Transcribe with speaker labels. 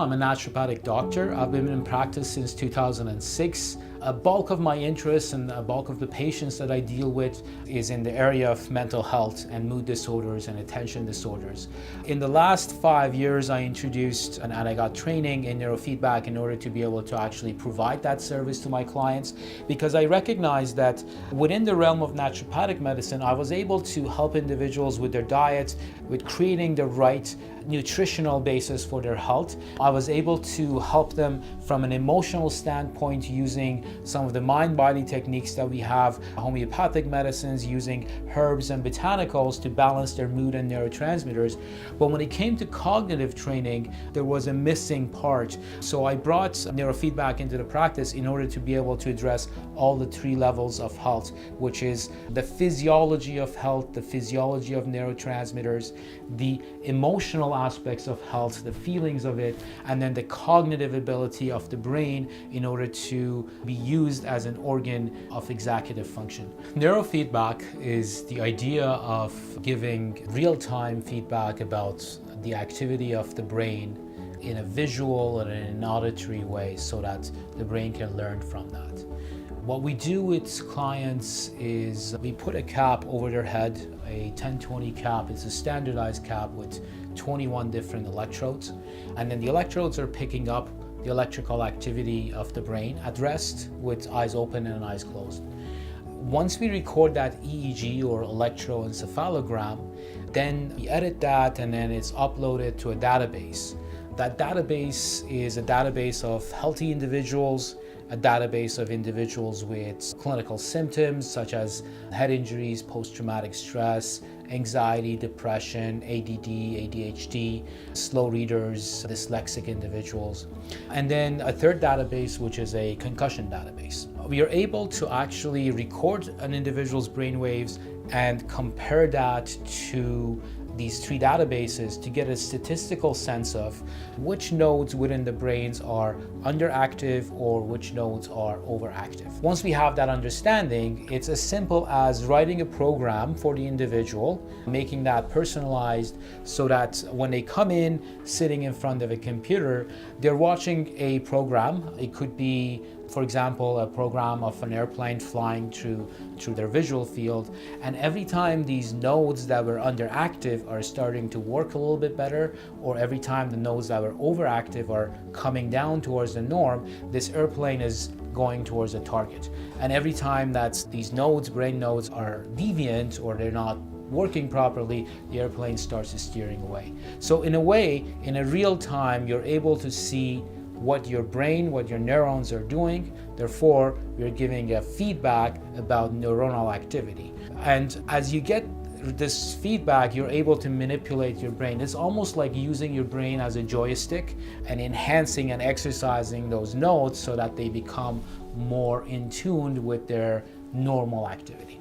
Speaker 1: I'm a naturopathic doctor. I've been in practice since 2006. A bulk of my interests and a bulk of the patients that I deal with is in the area of mental health and mood disorders and attention disorders. In the last 5 years, I introduced and I got training in neurofeedback in order to be able to actually provide that service to my clients, because I recognized that within the realm of naturopathic medicine, I was able to help individuals with their diet, with creating the right nutritional basis for their health. I was able to help them from an emotional standpoint using some of the mind-body techniques that we have, homeopathic medicines, using herbs and botanicals to balance their mood and neurotransmitters. But when it came to cognitive training, there was a missing part. So I brought neurofeedback into the practice in order to be able to address all the 3 levels of health, which is the physiology of health, the physiology of neurotransmitters, the emotional aspects of health, the feelings of it, and then the cognitive ability of the brain in order to be used as an organ of executive function. Neurofeedback is the idea of giving real-time feedback about the activity of the brain in a visual and in an auditory way so that the brain can learn from that. What we do with clients is we put a cap over their head, a 1020 cap. It's a standardized cap with 21 different electrodes, and then the electrodes are picking up the electrical activity of the brain at rest with eyes open and eyes closed. Once we record that EEG or electroencephalogram, then we edit that and then it's uploaded to a database. That database is a database of healthy individuals, a database of individuals with clinical symptoms such as head injuries, post-traumatic stress, anxiety, depression, ADD, ADHD, slow readers, dyslexic individuals. And then a third database, which is a concussion database. We are able to actually record an individual's brainwaves and compare that to these 3 databases to get a statistical sense of which nodes within the brains are underactive or which nodes are overactive. Once we have that understanding, it's as simple as writing a program for the individual, making that personalized so that when they come in sitting in front of a computer, they're watching a program. It could be, for example, a program of an airplane flying through their visual field, and every time these nodes that were underactive are starting to work a little bit better, or every time the nodes that were overactive are coming down towards the norm, this airplane is going towards a target. And every time that these nodes, brain nodes, are deviant or they're not working properly, the airplane starts steering away. So in a way, in a real time, you're able to see what your brain, what your neurons are doing. Therefore, we're giving a feedback about neuronal activity. And as you get this feedback, you're able to manipulate your brain. It's almost like using your brain as a joystick and enhancing and exercising those nodes so that they become more in tune with their normal activity.